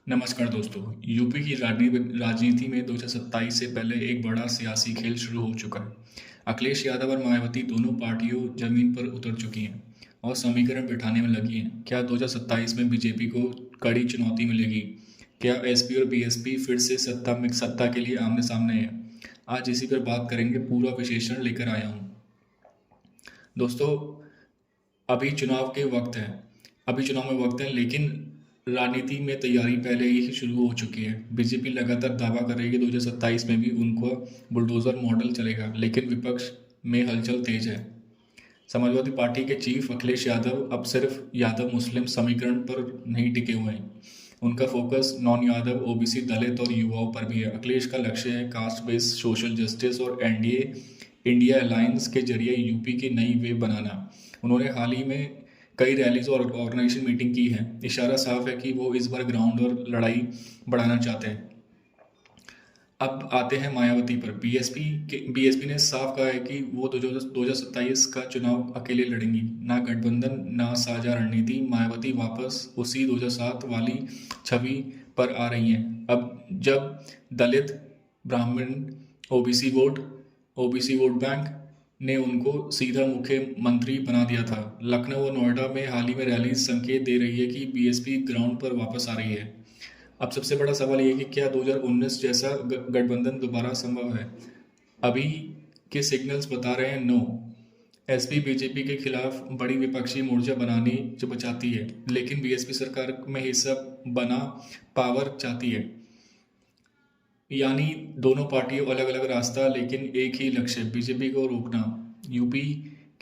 नमस्कार दोस्तों। यूपी की राजनीति में 2027 से पहले एक बड़ा सियासी खेल शुरू हो चुका है। अखिलेश यादव और मायावती दोनों पार्टियों जमीन पर उतर चुकी हैं और समीकरण बिठाने में लगी हैं। क्या 2027 में बीजेपी को कड़ी चुनौती मिलेगी? क्या एसपी और बीएसपी फिर से सत्ता के लिए आमने सामने हैं? आज इसी पर बात करेंगे। पूरा विश्लेषण लेकर आया हूँ। दोस्तों, अभी चुनाव के वक्त है अभी चुनाव में वक्त है, लेकिन राजनीति में तैयारी पहले ही शुरू हो चुकी है। बीजेपी लगातार दावा कर रही है कि 2027 में भी उनका बुलडोजर मॉडल चलेगा, लेकिन विपक्ष में हलचल तेज है। समाजवादी पार्टी के चीफ अखिलेश यादव अब सिर्फ यादव मुस्लिम समीकरण पर नहीं टिके हुए हैं। उनका फोकस नॉन यादव, ओबीसी, दलित और युवाओं पर भी है। अखिलेश का लक्ष्य है कास्ट बेस्ड सोशल जस्टिस और एनडीए इंडिया अलायंस के जरिए यूपी की नई वेव बनाना। उन्होंने हाल ही में कई रैलीज और ऑर्गेनाइजेशन मीटिंग की है। इशारा साफ है कि वो इस बार ग्राउंड और लड़ाई बढ़ाना चाहते हैं। अब आते हैं मायावती पर। बीएसपी ने साफ कहा है कि वो 2027 का चुनाव अकेले लड़ेंगी, ना गठबंधन ना साझा रणनीति। मायावती वापस उसी 2007 वाली छवि पर आ रही हैं। अब जब दलित, ब्राह्मण, ओबीसी वोट बैंक ने उनको सीधा मुख्यमंत्री बना दिया था। लखनऊ और नोएडा में हाल ही में रैली संकेत दे रही है कि बीएसपी ग्राउंड पर वापस आ रही है। अब सबसे बड़ा सवाल ये है कि क्या 2019 जैसा गठबंधन दोबारा संभव है? अभी के सिग्नल्स बता रहे हैं नो। एसपी बीजेपी के खिलाफ बड़ी विपक्षी मोर्चा बनानी जो चाहती है, लेकिन बीएसपी सरकार में हिस्सा बना पावर चाहती है। यानी दोनों पार्टियों अलग अलग रास्ता, लेकिन एक ही लक्ष्य, बीजेपी को रोकना। यूपी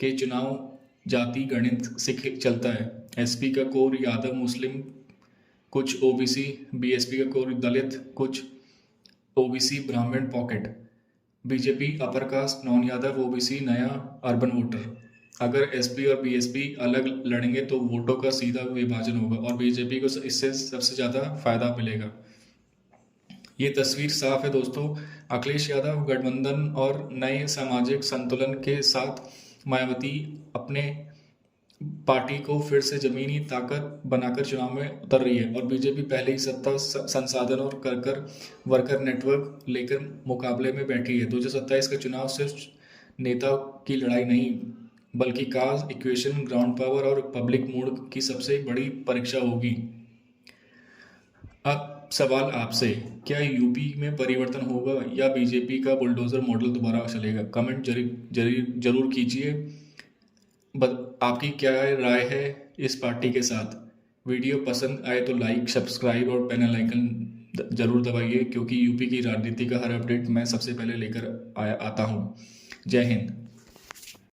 के चुनाव जाति गणित से चलता है। एसपी का कोर यादव मुस्लिम, कुछ ओबीसी, बीएसपी का कोर दलित, कुछ ओबीसी ब्राह्मण pocket, BJP upper caste, non Yadav, OBC, नया अर्बन वोटर। अगर एसपी और बीएसपी अलग लड़ेंगे तो वोटों का सीधा विभाजन होगा और बीजेपी को इससे सबसे ज़्यादा फायदा मिलेगा। ये तस्वीर साफ है दोस्तों। अखिलेश यादव गठबंधन और नए सामाजिक संतुलन के साथ मायावती अपने पार्टी को फिर से जमीनी ताकत बनाकर चुनाव में उतर रही है और बीजेपी पहले ही सत्ता संसाधन और कर वर्कर नेटवर्क लेकर मुकाबले में बैठी है। 2027 का चुनाव सिर्फ नेता की लड़ाई नहीं, बल्कि कास्ट इक्वेशन, ग्राउंड पावर और पब्लिक मूड की सबसे बड़ी परीक्षा होगी। अब सवाल आपसे, क्या यूपी में परिवर्तन होगा या बीजेपी का बुलडोजर मॉडल दोबारा चलेगा? कमेंट जरूर कीजिए। आपकी क्या राय है इस पार्टी के साथ? वीडियो पसंद आए तो लाइक, सब्सक्राइब और बेल आइकन जरूर दबाइए, क्योंकि यूपी की राजनीति का हर अपडेट मैं सबसे पहले लेकर आता हूँ। जय हिंद।